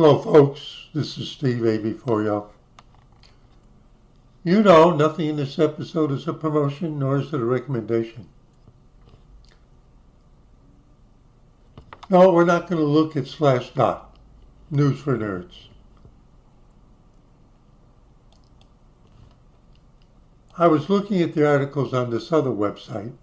Hello folks, this is Steve AV for you. You know, nothing in this episode is a promotion, nor is it a recommendation. No, we're not going to look at /dot, news for nerds. I was looking at the articles on this other website.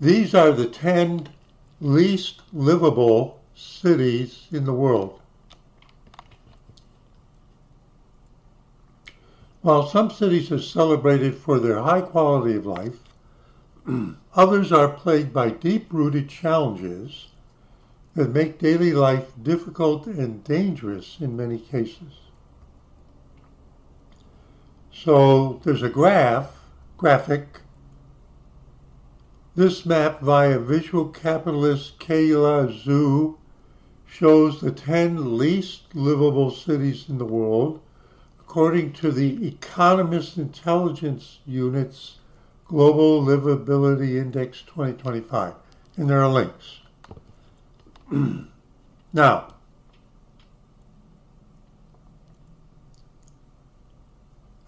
These are the 10 least livable cities in the world. While some cities are celebrated for their high quality of life, others are plagued by deep-rooted challenges that make daily life difficult and dangerous in many cases. So there's a graphic. This map via visual capitalist Kayla Zhu shows the 10 least livable cities in the world according to the Economist Intelligence Unit's Global Livability Index 2025. And there are links. Now,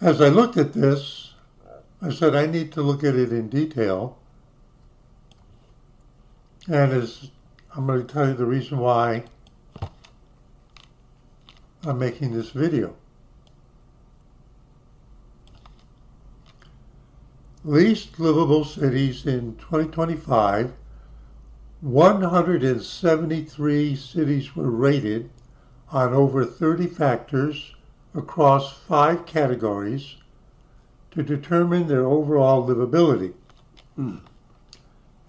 as I looked at this, I said I need to look at it in detail. And as I'm going to tell you the reason why I'm making this video. Least livable cities in 2025, 173 cities were rated on over 30 factors across 5 categories to determine their overall livability.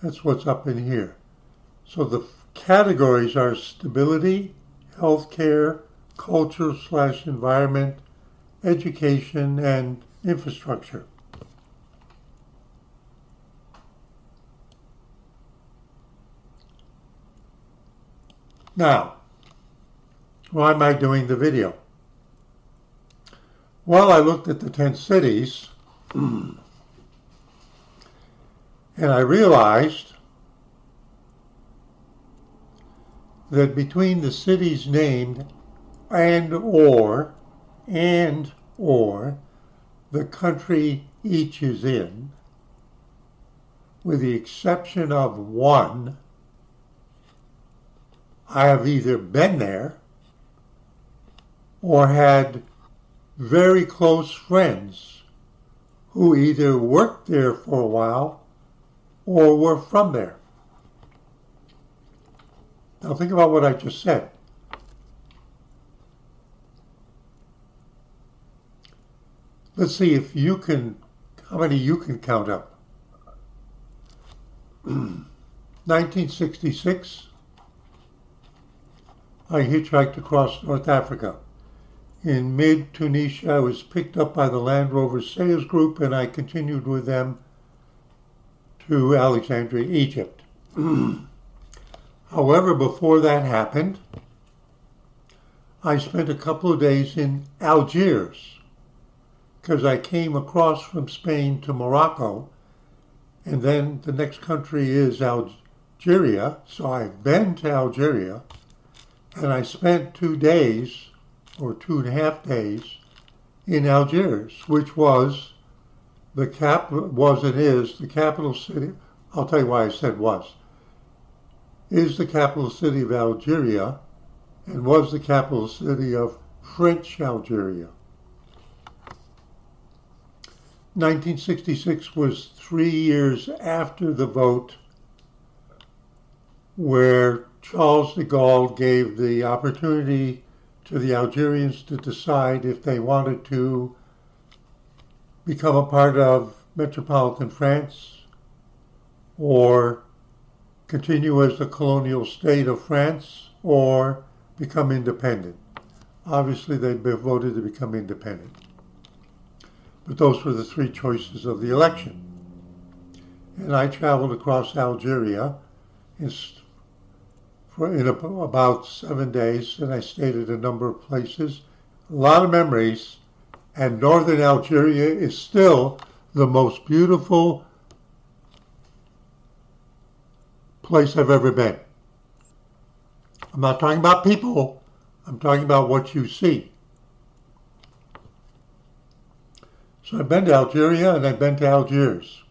That's what's up in here. So the categories are stability, healthcare, culture/environment, education, and infrastructure. Now, why am I doing the video? Well, I looked at the 10 cities and I realized that between the cities named and or the country each is in, with the exception of one, I have either been there or had very close friends who either worked there for a while or were from there. Now think about what I just said. Let's see if you can, how many you can count up. 1966, I hitchhiked across North Africa. In mid-Tunisia, I was picked up by the Land Rover sales group and I continued with them to Alexandria, Egypt. However, before that happened, I spent a couple of days in Algiers because I came across from Spain to Morocco, and then the next country is Algeria, so I've been to Algeria, and I spent 2 days, or 2.5 days, in Algiers, which was the the capital city. I'll tell you why I said was. Is the capital city of Algeria and was the capital city of French Algeria. 1966 was 3 years after the vote where Charles de Gaulle gave the opportunity to the Algerians to decide if they wanted to become a part of metropolitan France or continue as the colonial state of France or become independent. Obviously, they voted to become independent. But those were the 3 choices of the election. And I traveled across Algeria in about 7 days, and I stayed at a number of places. A lot of memories, and northern Algeria is still the most beautiful place I've ever been. I'm not talking about people. I'm talking about what you see. So I've been to Algeria and I've been to Algiers.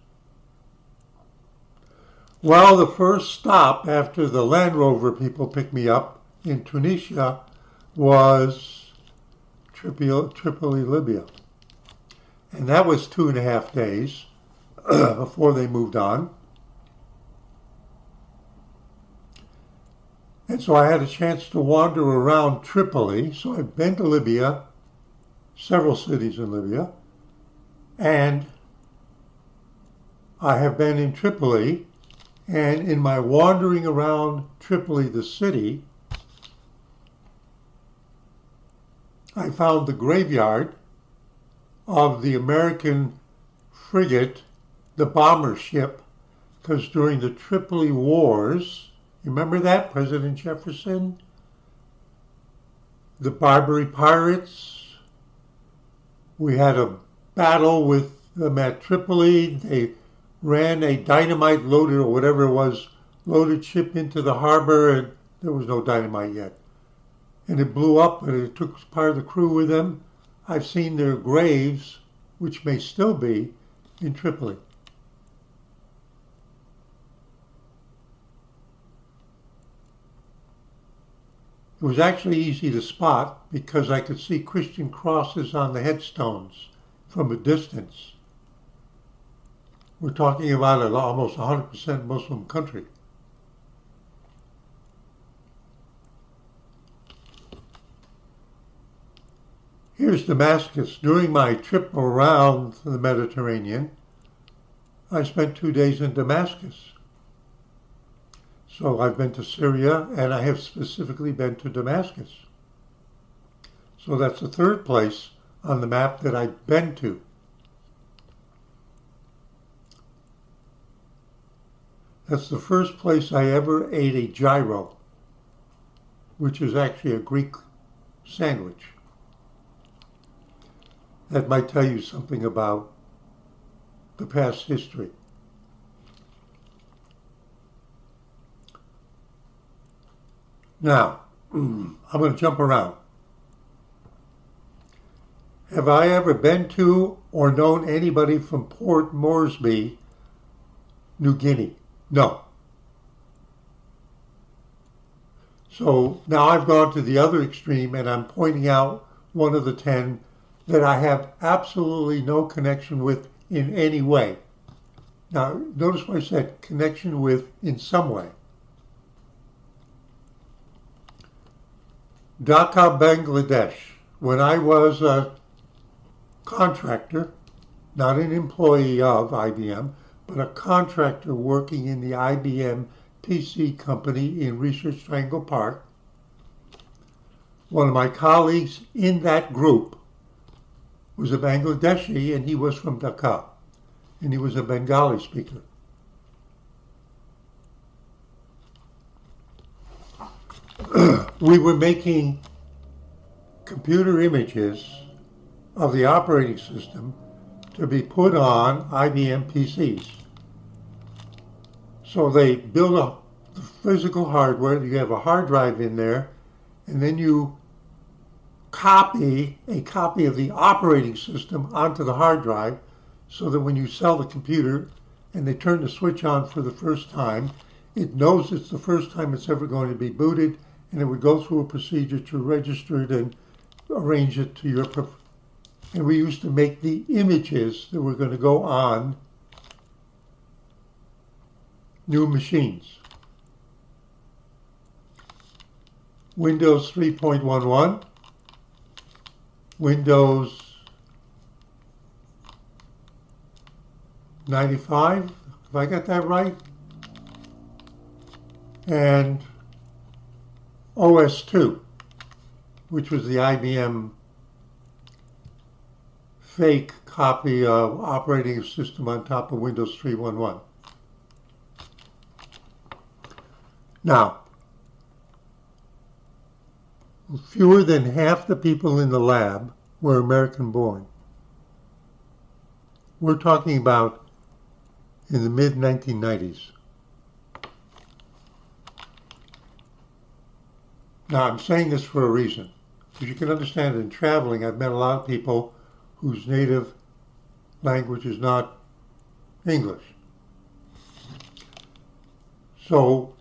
Well, the first stop after the Land Rover people picked me up in Tunisia was Tripoli, Libya. And that was 2.5 days before they moved on. And so I had a chance to wander around Tripoli. So I've been to Libya, several cities in Libya, and I have been in Tripoli. And in my wandering around Tripoli, the city, I found the graveyard of the American frigate, the bomber ship, because during the Tripoli Wars, remember that? President Jefferson, the Barbary pirates, we had a battle with them at Tripoli. They ran a dynamite loaded, or whatever it was, loaded ship into the harbor, and there was no dynamite yet. And it blew up, and it took part of the crew with them. I've seen their graves, which may still be, in Tripoli. It was actually easy to spot because I could see Christian crosses on the headstones from a distance. We're talking about an almost 100% Muslim country. Here's Damascus. During my trip around the Mediterranean, I spent 2 days in Damascus. So I've been to Syria, and I have specifically been to Damascus. So that's the third place on the map that I've been to. That's the first place I ever ate a gyro, which is actually a Greek sandwich. That might tell you something about the past history. Now, I'm going to jump around. Have I ever been to or known anybody from Port Moresby, New Guinea? No. So now I've gone to the other extreme and I'm pointing out one of the 10 that I have absolutely no connection with in any way. Now, notice what I said, connection with in some way. Dhaka, Bangladesh. When I was a contractor, not an employee of IBM, but a contractor working in the IBM PC company in Research Triangle Park, one of my colleagues in that group was a Bangladeshi, and he was from Dhaka, and he was a Bengali speaker. We were making computer images of the operating system to be put on IBM PCs. So they build up the physical hardware. You have a hard drive in there, and then you copy a copy of the operating system onto the hard drive so that when you sell the computer and they turn the switch on for the first time, it knows it's the first time it's ever going to be booted, and it would go through a procedure to register it and arrange it to your preference. And we used to make the images that were going to go on new machines. Windows 3.11, Windows 95, if I got that right, and OS2, which was the IBM fake copy of operating system on top of Windows 3.11. Now, fewer than half the people in the lab were American born. We're talking about in the mid-1990s. Now, I'm saying this for a reason. Because you can understand in traveling, I've met a lot of people whose native language is not English. So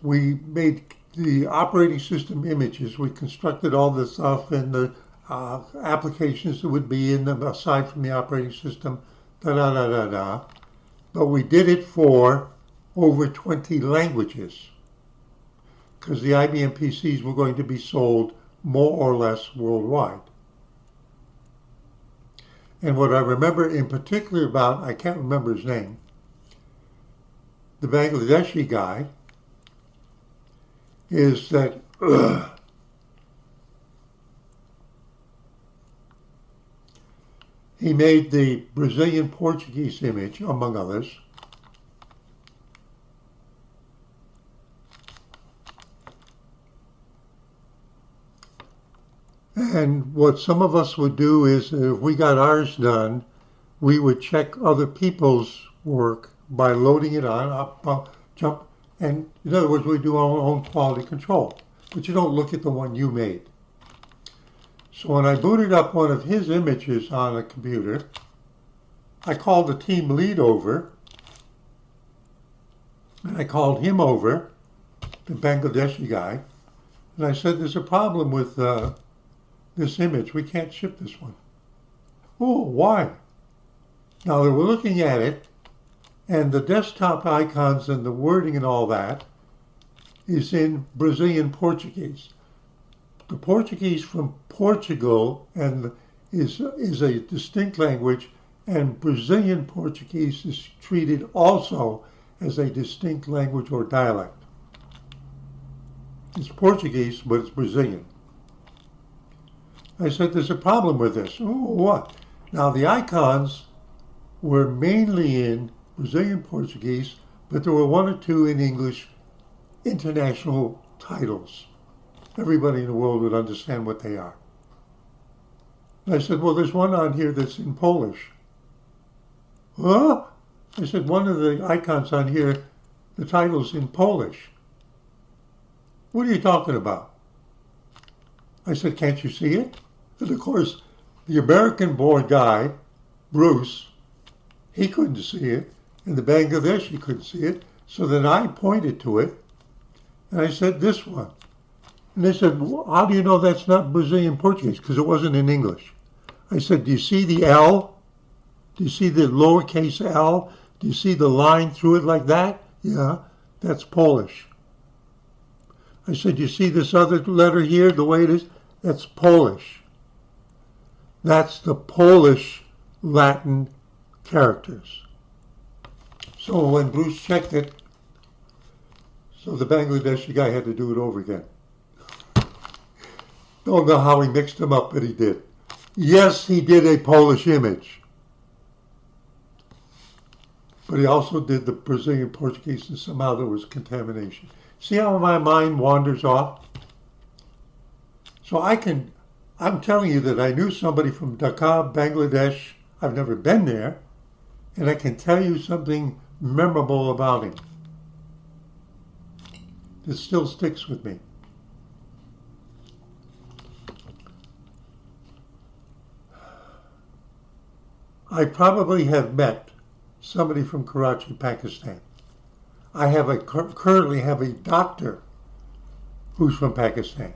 we made the operating system images. We constructed all the stuff and the applications that would be in them aside from the operating system, da-da-da-da-da. But we did it for over 20 languages because the IBM PCs were going to be sold more or less worldwide. And what I remember in particular about, I can't remember his name, the Bangladeshi guy, is that he made the Brazilian Portuguese image, among others. And what some of us would do is, if we got ours done, we would check other people's work by loading it on, up, jump, and in other words, we do our own quality control. But you don't look at the one you made. So when I booted up one of his images on a computer, I called the team lead over, and I called him over, the Bangladeshi guy, and I said, there's a problem with this image. We can't ship this one. Oh, why? Now they were looking at it, and the desktop icons and the wording and all that is in Brazilian Portuguese. The Portuguese from Portugal and is a distinct language, and Brazilian Portuguese is treated also as a distinct language or dialect. It's Portuguese, but it's Brazilian. I said, there's a problem with this. Oh, what? Now, the icons were mainly in Brazilian Portuguese, but there were one or two in English international titles. Everybody in the world would understand what they are. And I said, well, there's one on here that's in Polish. Huh? I said, one of the icons on here, the title's in Polish. What are you talking about? I said, can't you see it? And of course, the American-born guy, Bruce, he couldn't see it, and the Bangladeshi couldn't see it. So then I pointed to it, and I said, this one. And they said, well, how do you know that's not Brazilian Portuguese? Because it wasn't in English. I said, do you see the L? Do you see the lowercase L? Do you see the line through it like that? Yeah, that's Polish. I said, you see this other letter here, the way it is? That's Polish. That's the Polish Latin characters. So when Bruce checked it, so the Bangladeshi guy had to do it over again. Don't know how he mixed them up, but he did. Yes, he did a Polish image. But he also did the Brazilian Portuguese, and somehow there was contamination. See how my mind wanders off? So I'm telling you that I knew somebody from Dhaka, Bangladesh. I've never been there. And I can tell you something memorable about him. It still sticks with me. I probably have met somebody from Karachi, Pakistan. I currently have a doctor who's from Pakistan.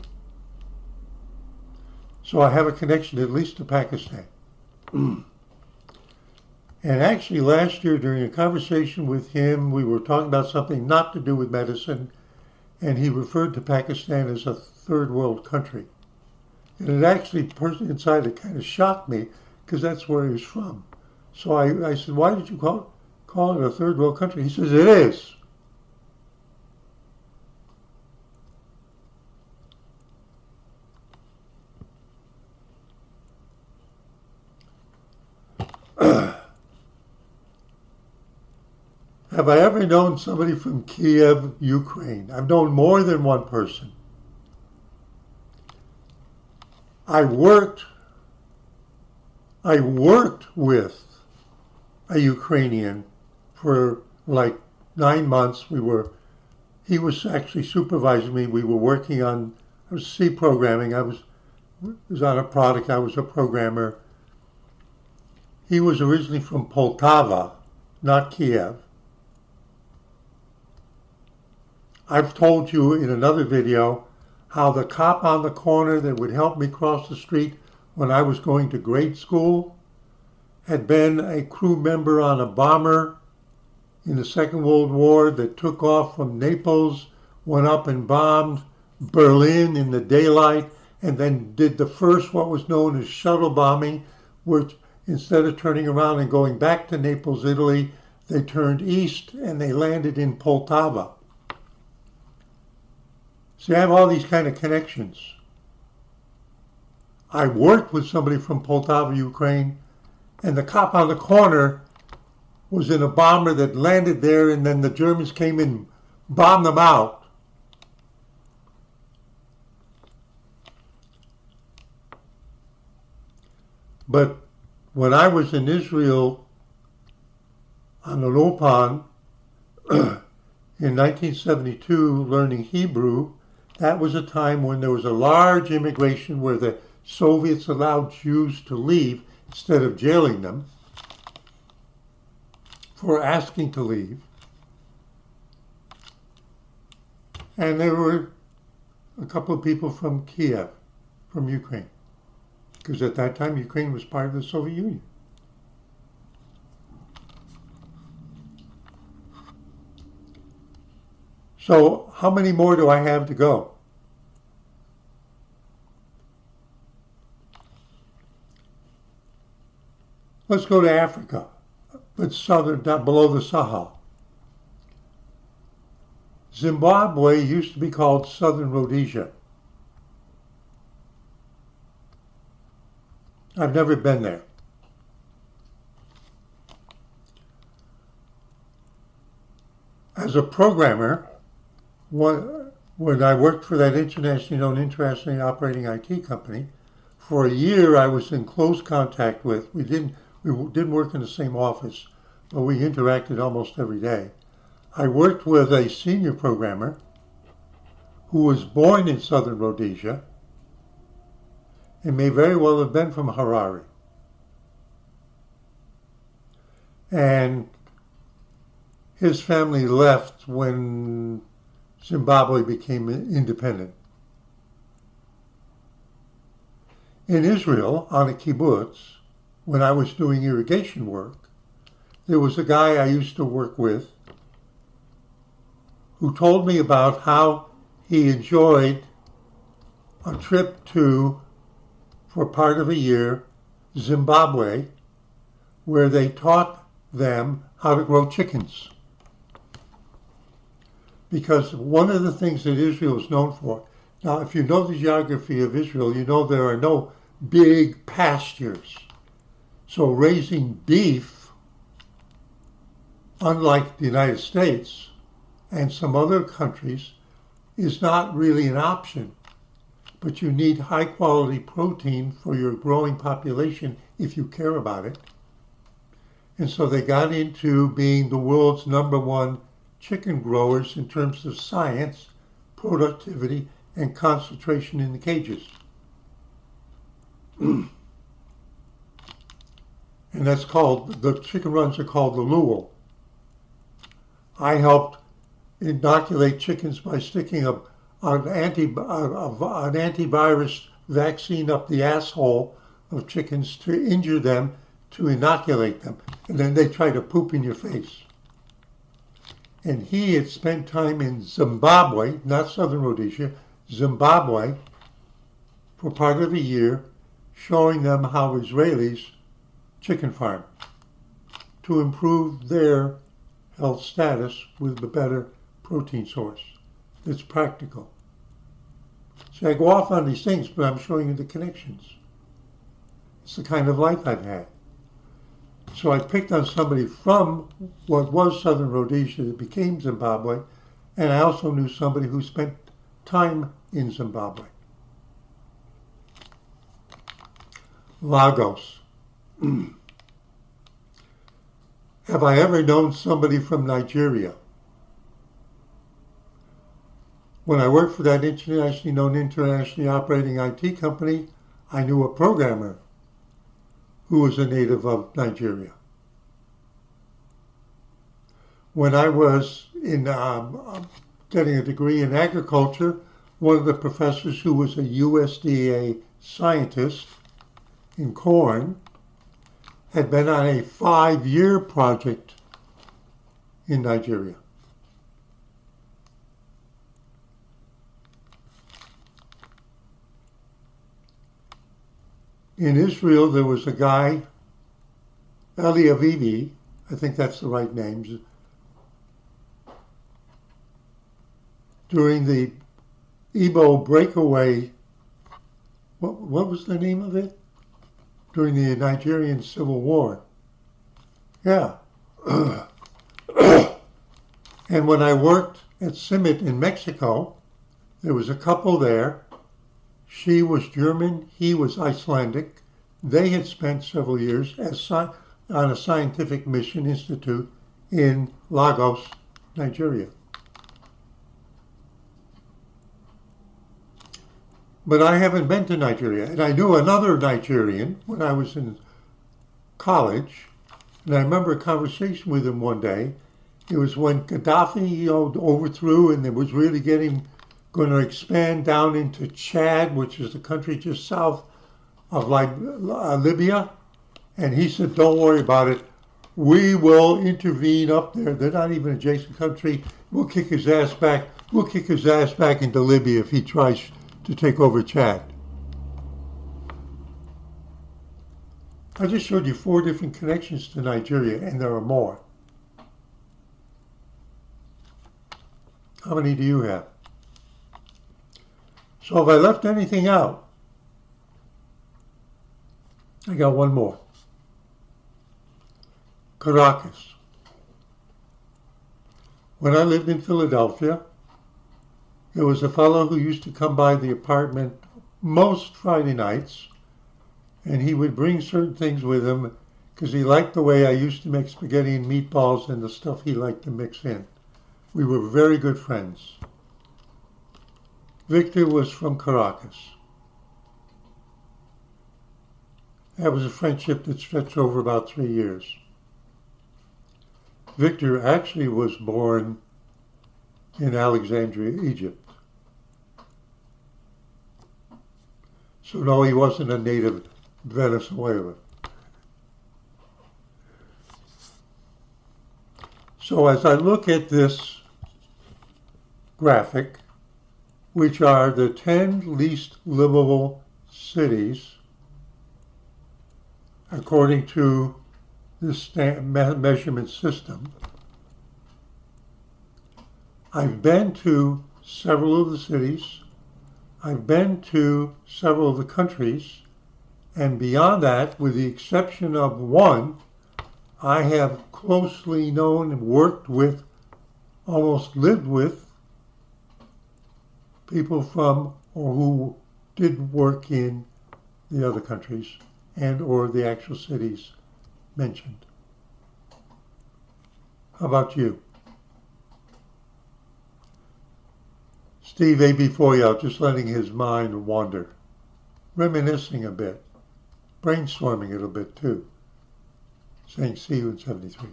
So I have a connection at least to Pakistan. And actually last year during a conversation with him, we were talking about something not to do with medicine, and he referred to Pakistan as a third world country. And it actually, personally inside, it kind of shocked me because that's where he was from. So I said, why did you call it a third world country? He says, it is. Have I ever known somebody from Kiev, Ukraine? I've known more than one person. I worked with a Ukrainian for like 9 months. He was actually supervising me. We were working on was C programming. I was on a product. I was a programmer. He was originally from Poltava, not Kiev. I've told you in another video how the cop on the corner that would help me cross the street when I was going to grade school had been a crew member on a bomber in the Second World War that took off from Naples, went up and bombed Berlin in the daylight, and then did the first what was known as shuttle bombing, which instead of turning around and going back to Naples, Italy, they turned east and they landed in Poltava. See, I have all these kind of connections. I worked with somebody from Poltava, Ukraine, and the cop on the corner was in a bomber that landed there, and then the Germans came and bombed them out. But when I was in Israel on the Lopan in 1972 learning Hebrew, that was a time when there was a large immigration where the Soviets allowed Jews to leave instead of jailing them for asking to leave. And there were a couple of people from Kiev, from Ukraine, because at that time Ukraine was part of the Soviet Union. So how many more do I have to go? Let's go to Africa, but southern, down below the Sahel. Zimbabwe used to be called Southern Rhodesia. I've never been there. As a programmer, when I worked for that internationally known, internationally operating IT company, for a year I was in close contact with, we didn't work in the same office, but we interacted almost every day. I worked with a senior programmer who was born in Southern Rhodesia and may very well have been from Harare. And his family left when Zimbabwe became independent. In Israel, on a kibbutz, when I was doing irrigation work, there was a guy I used to work with who told me about how he enjoyed a trip to, for part of a year, Zimbabwe, where they taught them how to grow chickens. Because one of the things that Israel is known for, now if you know the geography of Israel, you know there are no big pastures. So raising beef, unlike the United States and some other countries, is not really an option. But you need high quality protein for your growing population if you care about it. And so they got into being the world's #1 chicken growers in terms of science, productivity, and concentration in the cages. And that's called, the chicken runs are called the Luau. I helped inoculate chickens by sticking an antivirus vaccine up the asshole of chickens to injure them, to inoculate them. And then they try to poop in your face. And he had spent time in Zimbabwe, not Southern Rhodesia, Zimbabwe, for part of a year, showing them how Israelis chicken farm to improve their health status with a better protein source that's practical. See, I go off on these things, but I'm showing you the connections. It's the kind of life I've had. So I picked on somebody from what was Southern Rhodesia that became Zimbabwe, and I also knew somebody who spent time in Zimbabwe. Lagos. Have I ever known somebody from Nigeria? When I worked for that internationally known, internationally operating IT company, I knew a programmer who was a native of Nigeria. When I was in getting a degree in agriculture, one of the professors who was a USDA scientist in corn had been on a 5-year project in Nigeria. In Israel, there was a guy, Eliavivi, I think that's the right name, during the Igbo breakaway, what was the name of it? During the Nigerian Civil War. Yeah. And when I worked at CIMIT in Mexico, there was a couple there. She was German, he was Icelandic. They had spent several years on a scientific mission institute in Lagos, Nigeria. But I haven't been to Nigeria. And I knew another Nigerian when I was in college. And I remember a conversation with him one day. It was when Gaddafi overthrew and it was really going to expand down into Chad, which is the country just south of Libya. And he said, don't worry about it. We will intervene up there. They're not even an adjacent country. We'll kick his ass back. We'll kick his ass back into Libya if he tries to take over Chad. I just showed you 4 different connections to Nigeria, and there are more. How many do you have? So if I left anything out, I got one more. Caracas. When I lived in Philadelphia, there was a fellow who used to come by the apartment most Friday nights, and he would bring certain things with him because he liked the way I used to make spaghetti and meatballs and the stuff he liked to mix in. We were very good friends. Victor was from Caracas. That was a friendship that stretched over about 3 years. Victor actually was born in Alexandria, Egypt. So no, he wasn't a native Venezuelan. So as I look at this graphic, which are the 10 least livable cities according to this measurement system, I've been to several of the cities, I've been to several of the countries, and beyond that, with the exception of one, I have closely known and worked with, almost lived with, people from or who did work in the other countries and or the actual cities mentioned. How about you? Steve AB4 out, just letting his mind wander, reminiscing a bit, brainstorming it a bit too, saying see you in 73.